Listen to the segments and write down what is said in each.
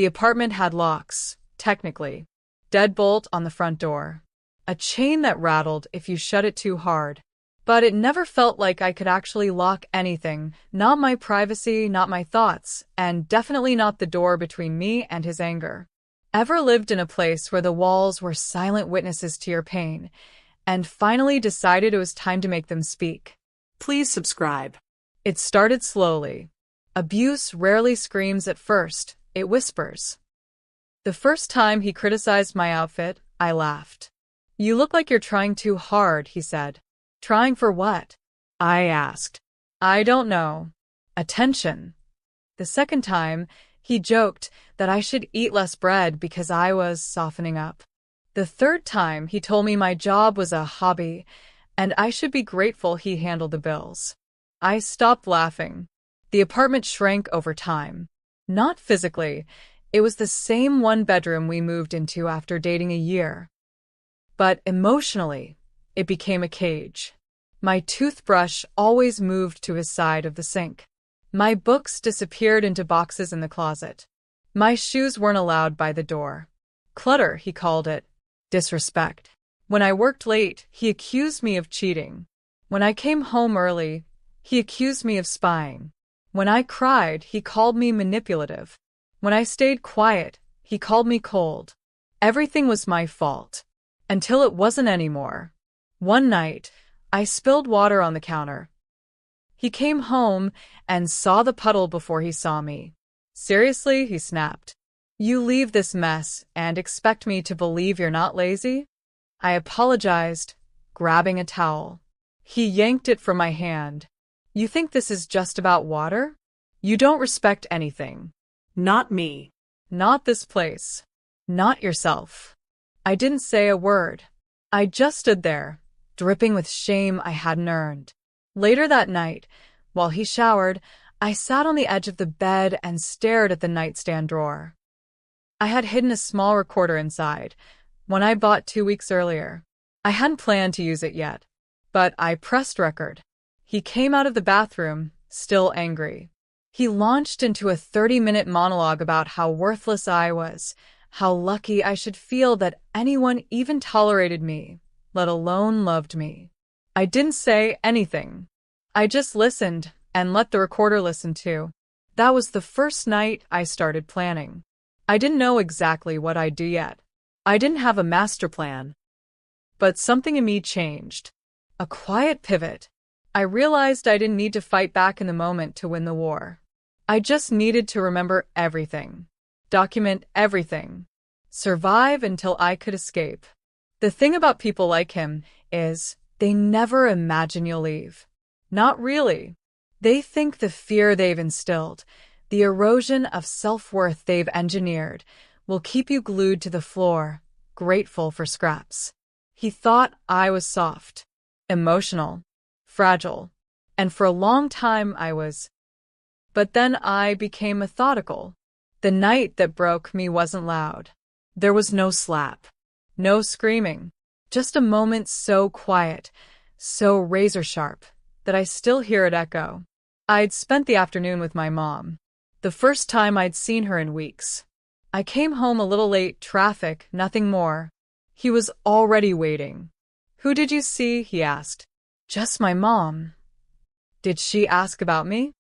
The apartment had locks, technically. Deadbolt on the front door. A chain that rattled if you shut it too hard. But it never felt like I could actually lock anything, not my privacy, not my thoughts, and definitely not the door between me and his anger. Ever lived in a place where the walls were silent witnesses to your pain, and finally decided it was time to make them speak? Please subscribe. It started slowly. Abuse rarely screams at first, it whispers. The first time he criticized my outfit, I laughed. "You look like you're trying too hard," he said. "Trying for what?" I asked. "I don't know." Attention. The second time, he joked that I should eat less bread because I was softening up. The third time, he told me my job was a hobby and I should be grateful he handled the bills. I stopped laughing. The apartment shrank over time. Not physically. It was the same one bedroom we moved into after dating a year. But emotionally, it became a cage. My toothbrush always moved to his side of the sink. My books disappeared into boxes in the closet. My shoes weren't allowed by the door. Clutter, he called it. Disrespect. When I worked late, he accused me of cheating. When I came home early, he accused me of spying. When I cried, he called me manipulative. When I stayed quiet, he called me cold. Everything was my fault. Until it wasn't anymore. One night, I spilled water on the counter. He came home and saw the puddle before he saw me. "Seriously?" he snapped. "You leave this mess and expect me to believe you're not lazy?" I apologized, grabbing a towel. He yanked it from my hand. "You think this is just about water? You don't respect anything." Not me. Not this place. Not yourself. I didn't say a word. I just stood there, dripping with shame I hadn't earned. Later that night, while he showered, I sat on the edge of the bed and stared at the nightstand drawer. I had hidden a small recorder inside, one I bought 2 weeks earlier. I hadn't planned to use it yet, but I pressed record. He came out of the bathroom, still angry. He launched into a 30-minute monologue about how worthless I was, how lucky I should feel that anyone even tolerated me, let alone loved me. I didn't say anything. I just listened and let the recorder listen too. That was the first night I started planning. I didn't know exactly what I'd do yet. I didn't have a master plan. But something in me changed. A quiet pivot. I realized I didn't need to fight back in the moment to win the war. I just needed to remember everything. Document everything. Survive until I could escape. The thing about people like him is they never imagine you'll leave. Not really. They think the fear they've instilled, the erosion of self-worth they've engineered, will keep you glued to the floor, grateful for scraps. He thought I was soft, emotional, fragile, and for a long time I was. But then I became methodical. The night that broke me wasn't loud. There was no slap, no screaming, just a moment so quiet, so razor-sharp, that I still hear it echo. I'd spent the afternoon with my mom, the first time I'd seen her in weeks. I came home a little late, traffic, nothing more. He was already waiting. "Who did you see?" he asked. "Just my mom." "Did she ask about me?"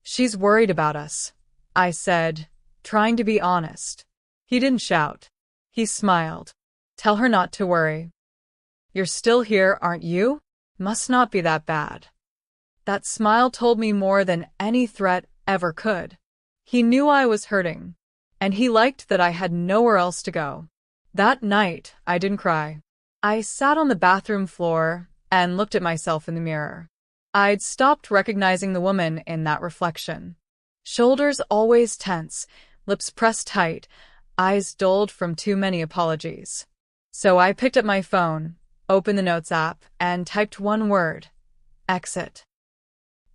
"She's worried about us," I said, trying to be honest. He didn't shout. He smiled. "Tell her not to worry." "You're still here, aren't you? Must not be that bad." That smile told me more than any threat ever could. He knew I was hurting, and he liked that I had nowhere else to go. That night, I didn't cry. I sat on the bathroom floor and looked at myself in the mirror. I'd stopped recognizing the woman in that reflection. Shoulders always tense, lips pressed tight, eyes dulled from too many apologies. So I picked up my phone, opened the Notes app, and typed one word: exit.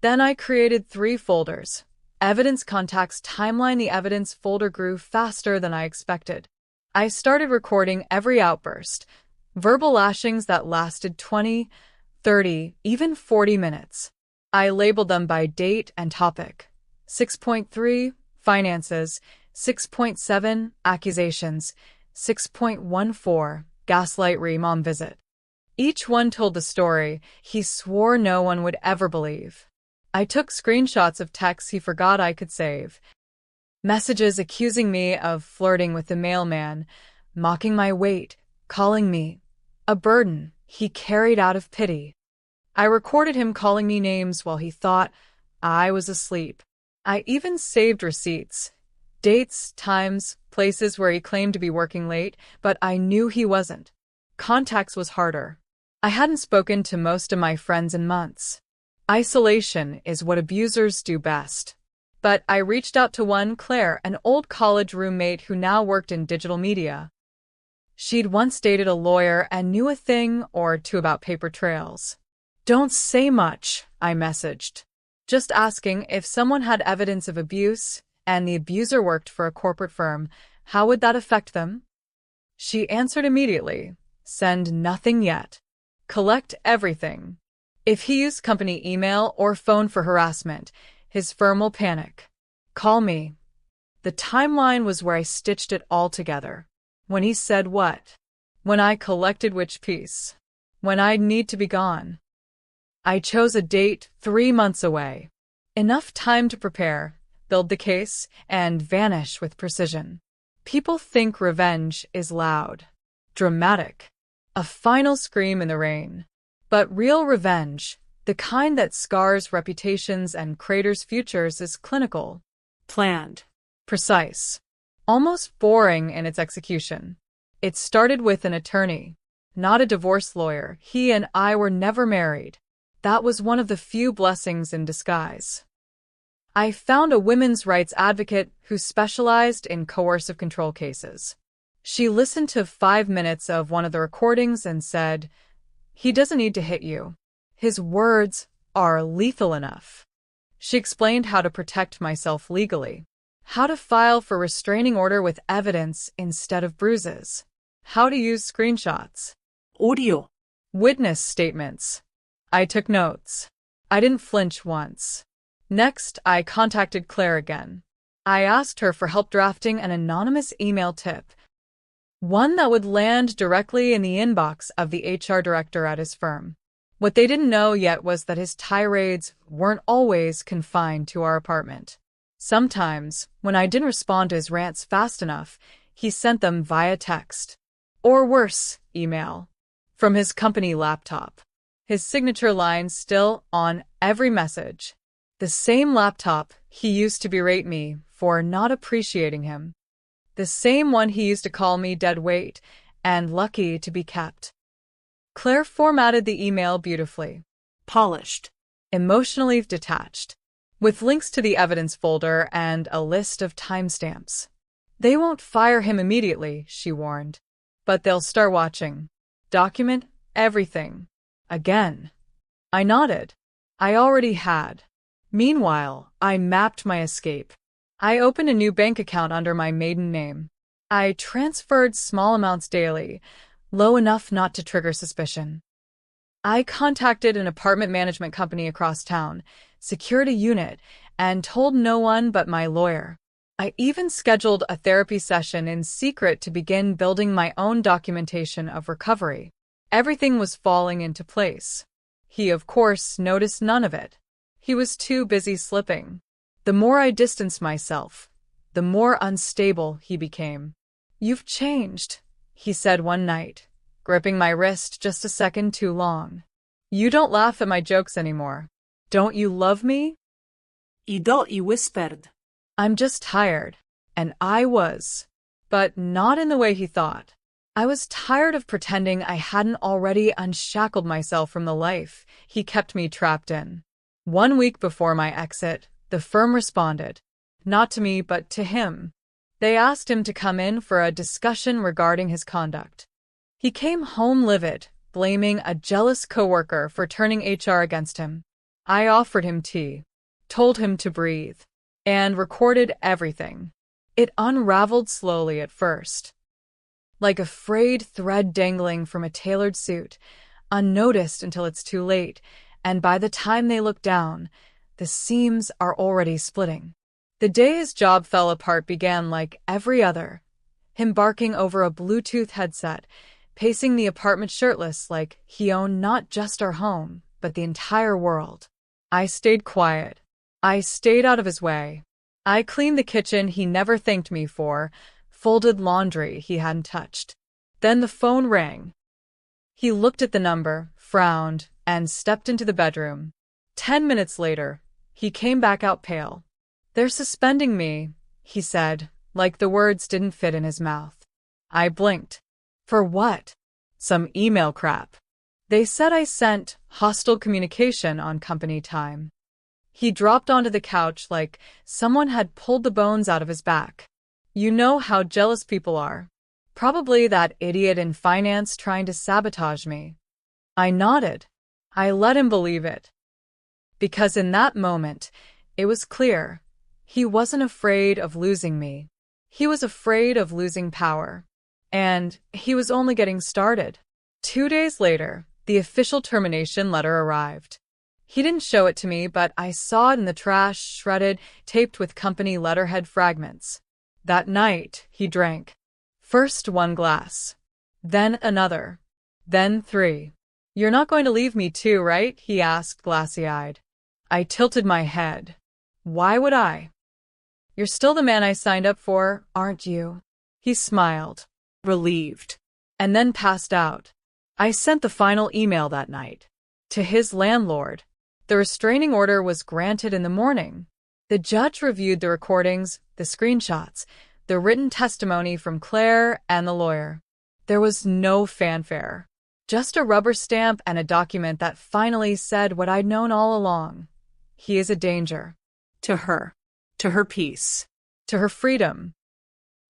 Then I created 3 folders. Evidence, contacts, timeline. The evidence folder grew faster than I expected. I started recording every outburst, verbal lashings that lasted 20, 30, even 40 minutes. I labeled them by date and topic. 6.3, finances, 6.7 Accusations, 6.14 Gaslight Mom Visit. Each one told the story he swore no one would ever believe. I took screenshots of texts he forgot I could save. Messages accusing me of flirting with the mailman, mocking my weight, calling me a burden he carried out of pity. I recorded him calling me names while he thought I was asleep. I even saved receipts, dates, times, places where he claimed to be working late, but I knew he wasn't. Contacts was harder. I hadn't spoken to most of my friends in months. Isolation is what abusers do best. But I reached out to one, Claire, an old college roommate who now worked in digital media. She'd once dated a lawyer and knew a thing or two about paper trails. "Don't say much," I messaged, just asking if someone had evidence of abuse and the abuser worked for a corporate firm, how would that affect them? She answered immediately, "Send nothing yet. Collect everything. If he used company email or phone for harassment, his firm will panic. Call me." The timeline was where I stitched it all together. When he said what? When I collected which piece? When I'd need to be gone? I chose a date 3 months away. Enough time to prepare, build the case, and vanish with precision. People think revenge is loud, dramatic, a final scream in the rain. But real revenge, the kind that scars reputations and craters futures, is clinical, Planned. precise, almost boring in its execution. It started with an attorney, not a divorce lawyer. He and I were never married. That was one of the few blessings in disguise. I found a women's rights advocate who specialized in coercive control cases. She listened to 5 minutes of one of the recordings and said, "He doesn't need to hit you. His words are lethal enough." She explained how to protect myself legally, how to file for restraining order with evidence instead of bruises, how to use screenshots, Audio. witness statements. I took notes. I didn't flinch once. Next, I contacted Claire again. I asked her for help drafting an anonymous email tip, one that would land directly in the inbox of the HR director at his firm. What they didn't know yet was that his tirades weren't always confined to our apartment. Sometimes, when I didn't respond to his rants fast enough, he sent them via text. Or worse, email. From his company laptop. His signature line still on every message. The same laptop he used to berate me for not appreciating him. The same one he used to call me dead weight and lucky to be kept. Claire formatted the email beautifully. Polished. Emotionally detached. With links to the evidence folder and a list of timestamps. "They won't fire him immediately," she warned. "But they'll start watching. Document everything." Again. I nodded. I already had. Meanwhile, I mapped my escape. I opened a new bank account under my maiden name. I transferred small amounts daily, low enough not to trigger suspicion. I contacted an apartment management company across town, secured a unit, and told no one but my lawyer. I even scheduled a therapy session in secret to begin building my own documentation of recovery. Everything was falling into place. He, of course, noticed none of it. He was too busy slipping. The more I distanced myself, the more unstable he became. "You've changed," he said one night, gripping my wrist just a second too long. "You don't laugh at my jokes anymore. Don't you love me?" He whispered. I'm just tired. And I was. But not in the way he thought. I was tired of pretending I hadn't already unshackled myself from the life he kept me trapped in. 1 week before my exit, the firm responded. Not to me, but to him. They asked him to come in for a discussion regarding his conduct. He came home livid, blaming a jealous coworker for turning HR against him. I offered him tea, told him to breathe, and recorded everything. It unraveled slowly at first, like a frayed thread dangling from a tailored suit, unnoticed until it's too late, and by the time they look down, the seams are already splitting. The day his job fell apart began like every other. Him barking over a Bluetooth headset, pacing the apartment shirtless like he owned not just our home, but the entire world. I stayed quiet. I stayed out of his way. I cleaned the kitchen he never thanked me for, folded laundry he hadn't touched. Then the phone rang. He looked at the number, frowned, and stepped into the bedroom. 10 minutes later, he came back out pale. "They're suspending me," he said, like the words didn't fit in his mouth. I blinked. For what? Some email crap. They said I sent hostile communication on company time. He dropped onto the couch like someone had pulled the bones out of his back. "You know how jealous people are. Probably that idiot in finance trying to sabotage me." I nodded. I let him believe it. Because in that moment, it was clear. He wasn't afraid of losing me. He was afraid of losing power. And he was only getting started. 2 days later, the official termination letter arrived. He didn't show it to me, but I saw it in the trash, shredded, taped with company letterhead fragments. That night, he drank. First 1 glass. Then another. Then 3. "You're not going to leave me too, right?" he asked, glassy-eyed. I tilted my head. Why would I? "You're still the man I signed up for, aren't you?" He smiled, relieved, and then passed out. I sent the final email that night. To his landlord. The restraining order was granted in the morning. The judge reviewed the recordings, the screenshots, the written testimony from Claire and the lawyer. There was no fanfare. Just a rubber stamp and a document that finally said what I'd known all along. He is a danger. To her peace, To her freedom.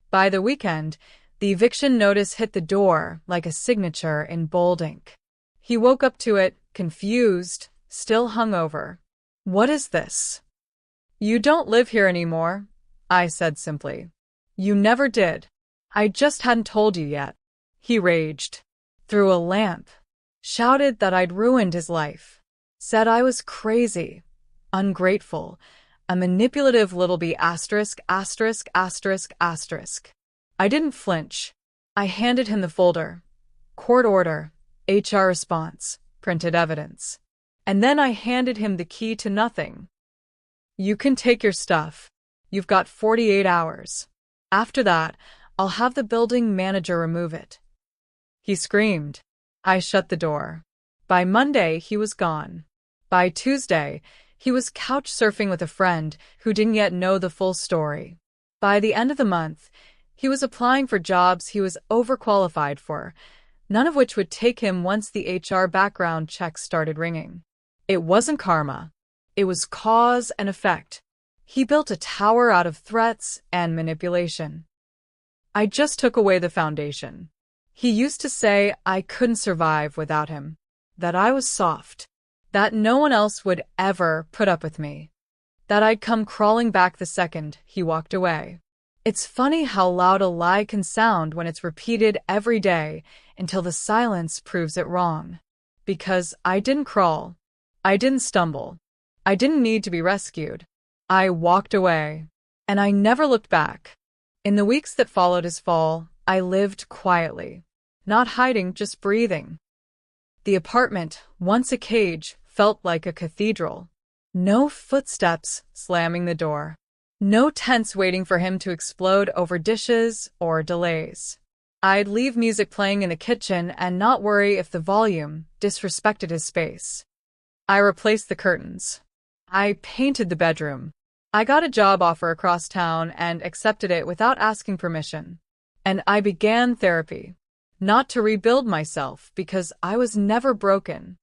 By the weekend, the eviction notice hit the door like a signature in bold ink. He woke up to it, confused, still hungover. "What is this?" "You don't live here anymore," I said simply. "You never did. I just hadn't told you yet." He raged. Threw a lamp. Shouted that I'd ruined his life. Said I was crazy. Ungrateful. A manipulative little b**********. I didn't flinch. I handed him the folder. Court order. HR response. Printed evidence. And then I handed him the key to nothing. "You can take your stuff. You've got 48 hours. After that, I'll have the building manager remove it." He screamed. I shut the door. By Monday, he was gone. By Tuesday, he was couch surfing with a friend who didn't yet know the full story. By the end of the month, he was applying for jobs he was overqualified for, none of which would take him once the HR background checks started ringing. It wasn't karma. It was cause and effect. He built a tower out of threats and manipulation. I just took away the foundation. He used to say I couldn't survive without him, that I was soft, that no one else would ever put up with me, that I'd come crawling back the second he walked away. It's funny how loud a lie can sound when it's repeated every day until the silence proves it wrong. Because I didn't crawl. I didn't stumble. I didn't need to be rescued. I walked away. And I never looked back. In the weeks that followed his fall, I lived quietly. Not hiding, just breathing. The apartment, once a cage, felt like a cathedral. No footsteps slamming the door. No tense waiting for him to explode over dishes or delays. I'd leave music playing in the kitchen and not worry if the volume disrespected his space. I replaced the curtains. I painted the bedroom. I got a job offer across town and accepted it without asking permission. And I began therapy. Not to rebuild myself, because I was never broken,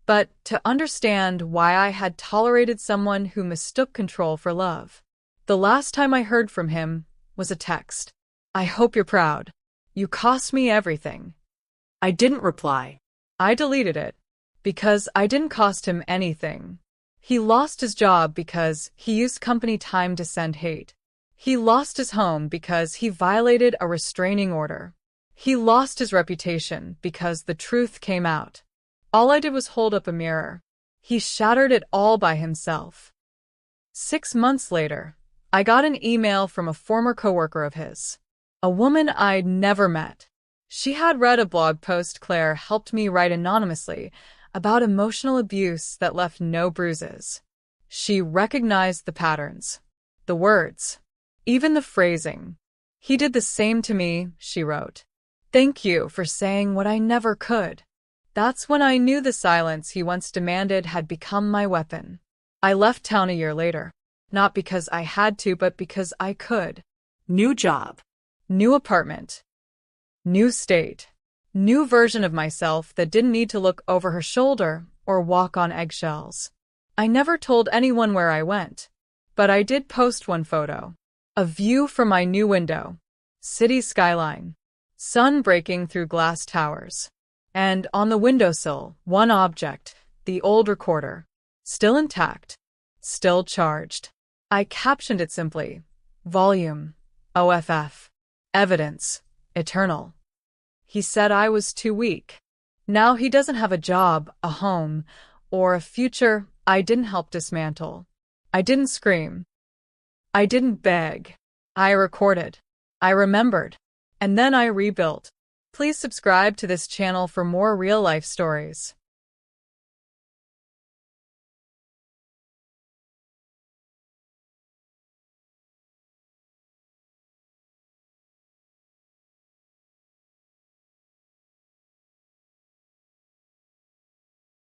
but to understand why I had tolerated someone who mistook control for love. The last time I heard from him was a text. "I hope you're proud. You cost me everything." I didn't reply. I deleted it, because I didn't cost him anything. He lost his job because he used company time to send hate. He lost his home because he violated a restraining order. He lost his reputation because the truth came out. All I did was hold up a mirror. He shattered it all by himself. 6 months later, I got an email from a former coworker of his, a woman I'd never met. She had read a blog post Claire helped me write anonymously about emotional abuse that left no bruises. She recognized the patterns, the words, even the phrasing. He did the same to me, she wrote. Thank you for saying what I never could. That's when I knew the silence he once demanded had become my weapon. I left town a year later, not because I had to, but because I could. New job. New apartment. New state. New version of myself that didn't need to look over her shoulder or walk on eggshells. I never told anyone where I went, but I did post one photo. A view from my new window. City skyline. Sun breaking through glass towers. And on the windowsill, one object, the old recorder. Still intact. Still charged. I captioned it simply, Volume, OFF. Evidence, eternal. He said I was too weak. Now he doesn't have a job, a home, or a future I didn't help dismantle. I didn't scream. I didn't beg. I recorded. I remembered. And then I rebuilt. Please subscribe to this channel for more real-life stories.